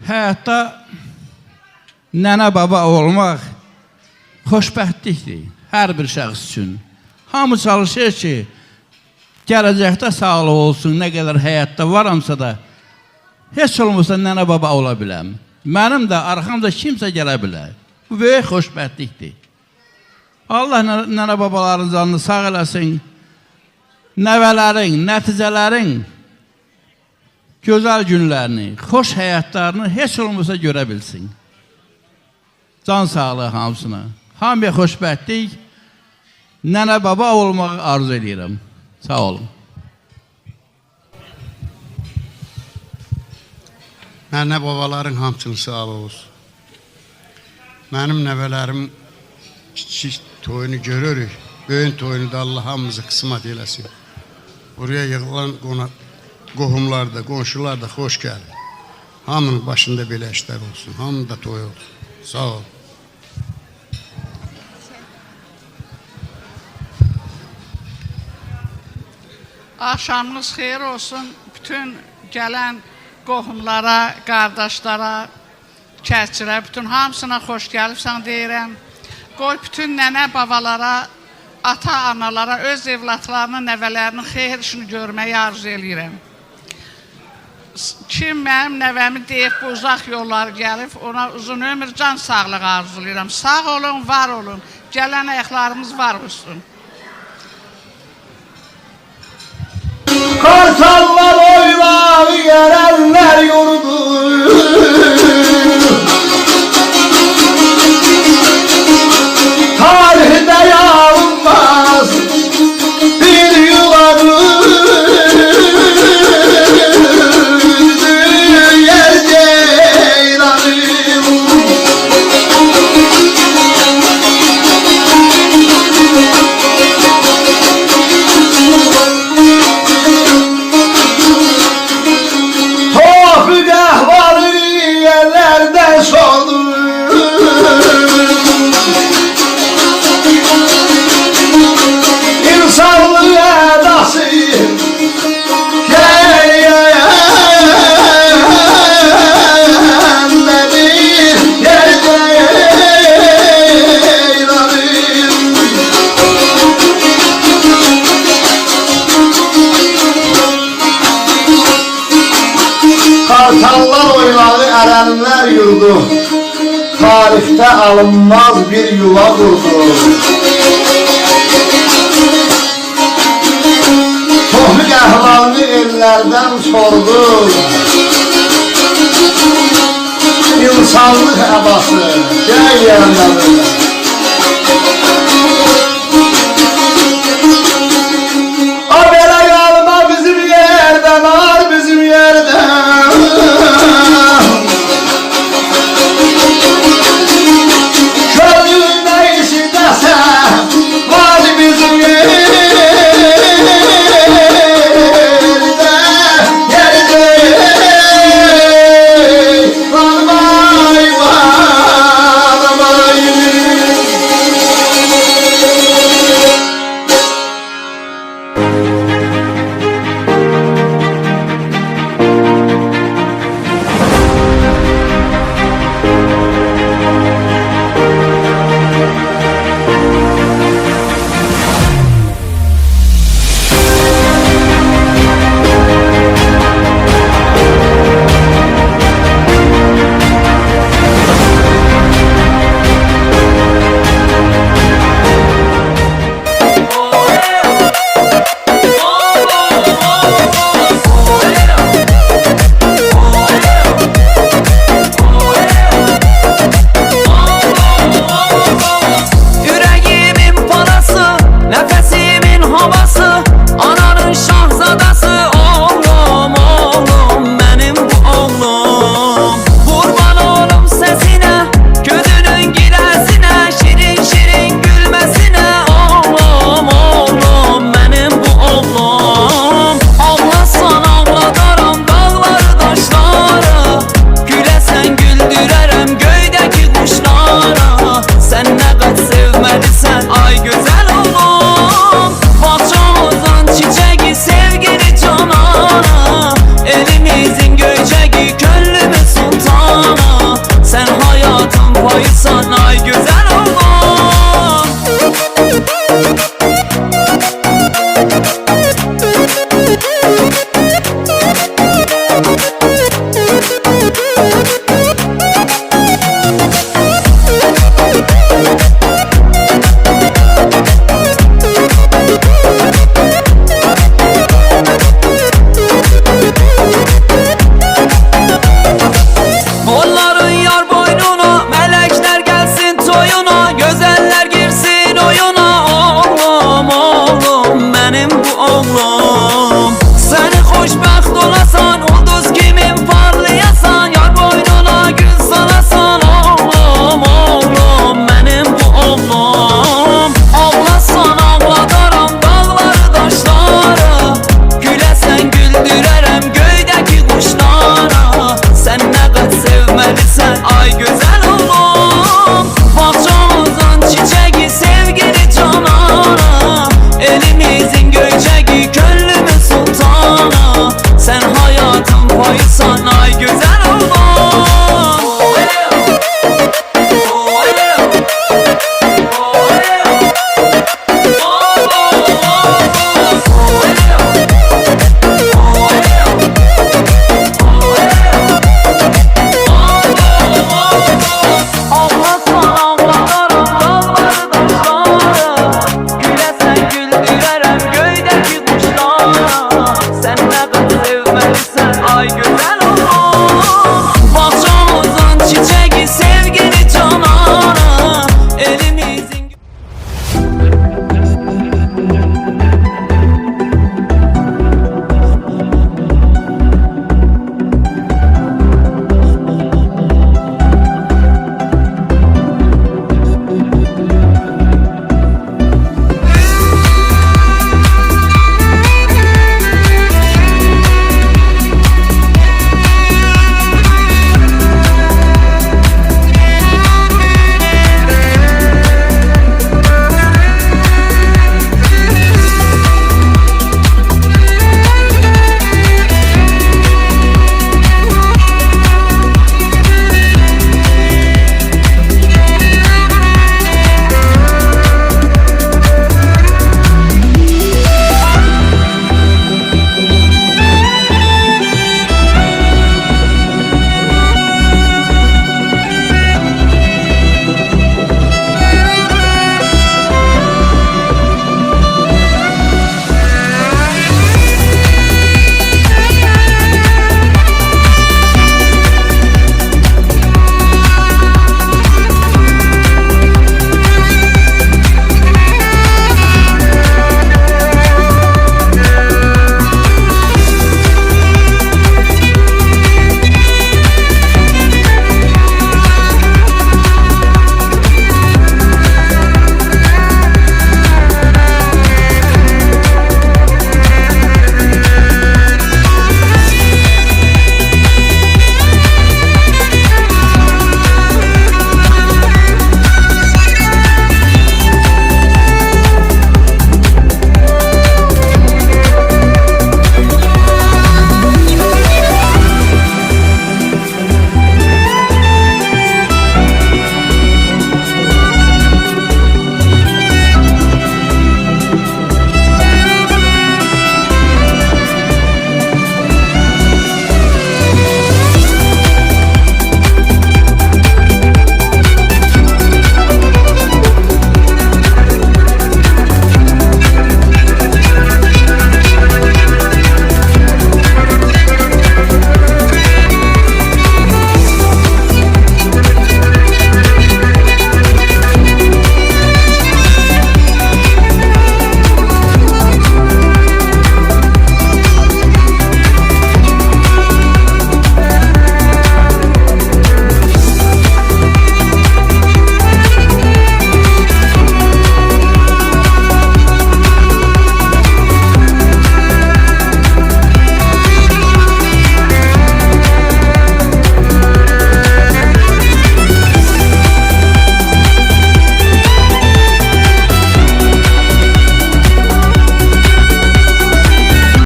Həyatda nənə baba olmaq xoşbəxtlikdir hər bir şəxs üçün. Hamı çalışır ki, gələcəkdə sağlıq olsun, nə qədər həyatda varamsa da, heç olmasa nənə baba ola biləm. Mənim də arxamda kimsə gələ bilər. Bu böyük xoşbəxtlikdir. Allah nənə babaların canını sağ eləsin, nəvələrin, nəticələrin gözəl günlərini, xoş həyatlarını heç olmasa görə bilsin. Can sağlığı hamısına. Hamıya xoşbəxtlik, nənə baba olmağı arzu edirəm. Sağ olun. Nənə babaların hamısını sağ olsun. Mənim nəvələrim kiçik toyunu görürük. Böyün toyunu da Allah hamımızı qismət eləsin. Buraya yığılan qohumlar da, qonşular da xoş gəlir. Hamının başında belə işlər olsun. Hamının da toy olsun. Sağ ol. Axşamınız xeyir olsun. Bütün gələn qohumlara, qardaşlara, kərçirə, bütün hamısına xoş gəlibsən deyirəm. Qoy bütün nənə babalara, ata-analara, öz evlatlarının, nəvələrinin xeyir işini görməyi arzu eləyirəm. Kim mənim nəvəmi deyib bu uzaq yollar gəlib, ona uzun ömür, can sağlığı arzu eləyirəm. Sağ olun, var olun. Gələn ayaqlarımız var olsun. Kartallar oylar, yerələr yurdu. Tarihdə yanılmaz bir yuları. Yer ceylanım. Topu kahvalı yerlerde soldu. İnsanlığı edası kendileri yer ceylanım. Kartallar oynadı, erenler yurdu. Tarihte alınmaz bir yuva kurdu. Tohuk ehvalını ellerden sordu. İnsanlık ebası, gel yeğenlerim.